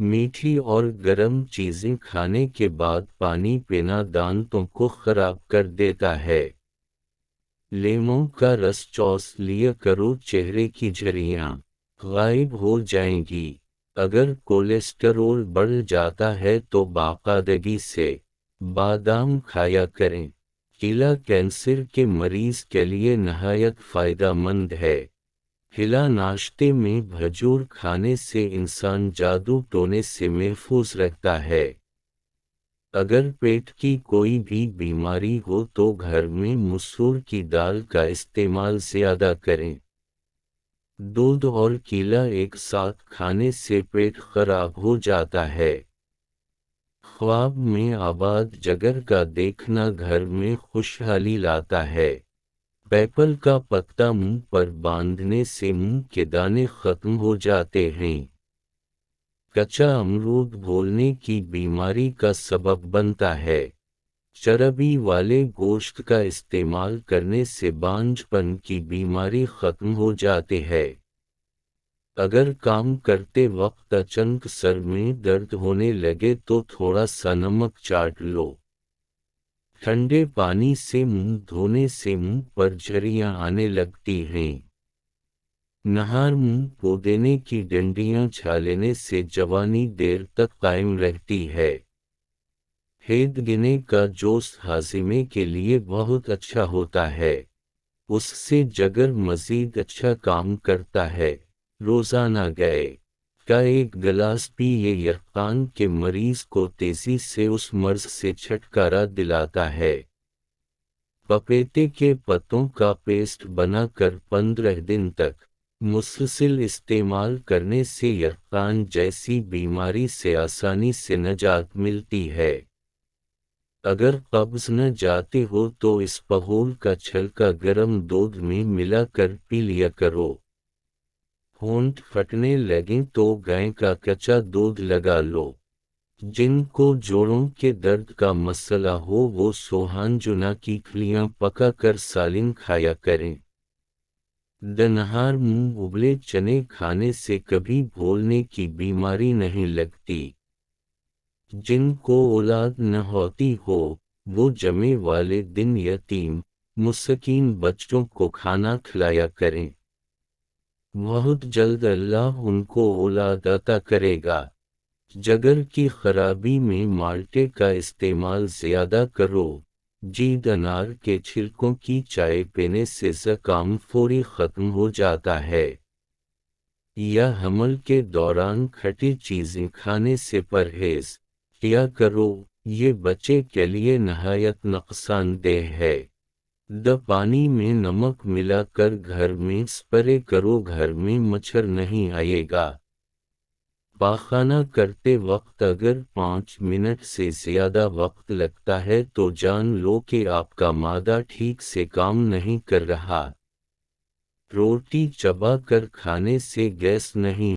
میٹھی اور گرم چیزیں کھانے کے بعد پانی پینا دانتوں کو خراب کر دیتا ہے۔ لیموں کا رس چوس لیا کرو، چہرے کی جھریاں غائب ہو جائیں گی۔ اگر کولیسٹرول بڑھ جاتا ہے تو باقاعدگی سے بادام کھایا کریں۔ کیلا کینسر کے مریض کے لیے نہایت فائدہ مند ہے۔ کیلا ناشتے میں بھرپور کھانے سے انسان جادو ٹونے سے محفوظ رہتا ہے۔ اگر پیٹ کی کوئی بھی بیماری ہو تو گھر میں مسور کی دال کا استعمال زیادہ کریں۔ دودھ اور کیلا ایک ساتھ کھانے سے پیٹ خراب ہو جاتا ہے۔ خواب میں آباد جگر کا دیکھنا گھر میں خوشحالی لاتا ہے۔ پیپل کا پتا منہ پر باندھنے سے منہ کے دانے ختم ہو جاتے ہیں۔ کچا امرود بھولنے کی بیماری کا سبب بنتا ہے۔ چربی والے گوشت کا استعمال کرنے سے بانجھ پن کی بیماری ختم ہو جاتی ہے۔ اگر کام کرتے وقت اچانک سر میں درد ہونے لگے تو تھوڑا سا نمک چاٹ لو۔ ٹھنڈے پانی سے منہ دھونے سے منہ پر جھریاں آنے لگتی ہیں۔ نہار منہ پودینے کی ڈنڈیاں چھالنے سے جوانی دیر تک قائم رہتی ہے۔ ہید گنے کا جوس ہاضمے کے لیے بہت اچھا ہوتا ہے۔ اس سے جگر مزید اچھا کام کرتا ہے۔ روزانہ گائے کا ایک گلاس پیئے، یقین کے مریض کو تیزی سے اس مرض سے چھٹکارا دلاتا ہے۔ پپیتے کے پتوں کا پیسٹ بنا کر 15 دن تک مسلسل استعمال کرنے سے یقین جیسی بیماری سے آسانی سے نجات ملتی ہے۔ اگر قبض نہ جاتے ہو تو اس پھول کا چھلکا گرم دودھ میں ملا کر پی لیا کرو۔ ہونٹ پھٹنے لگیں تو گائے کا کچا دودھ لگا لو۔ جن کو جوڑوں کے درد کا مسئلہ ہو وہ سوہانجنا کی پھلیاں پکا کر سالن کھایا کریں۔ نہار منہ ابلے چنے کھانے سے کبھی بھولنے کی بیماری نہیں لگتی۔ جن کو اولاد نہ ہوتی ہو وہ جمعے والے دن یتیم مسکین بچوں کو کھانا کھلایا کریں۔ بہت جلد اللہ ان کو اولاد عطا کرے گا۔ جگر کی خرابی میں مالٹے کا استعمال زیادہ کرو۔ انار کے چھلکوں کی چائے پینے سے زکام فوری ختم ہو جاتا ہے۔ یا حمل کے دوران کھٹی چیزیں کھانے سے پرہیز کیا کرو، یہ بچے کے لیے نہایت نقصان دہ ہے۔ پانی میں نمک ملا کر گھر میں سپرے کرو، گھر میں مچھر نہیں آئے گا۔ پاخانہ کرتے وقت اگر 5 منٹ سے زیادہ وقت لگتا ہے تو جان لو کہ آپ کا معدہ ٹھیک سے کام نہیں کر رہا۔ روٹی چبا کر کھانے سے گیس نہیں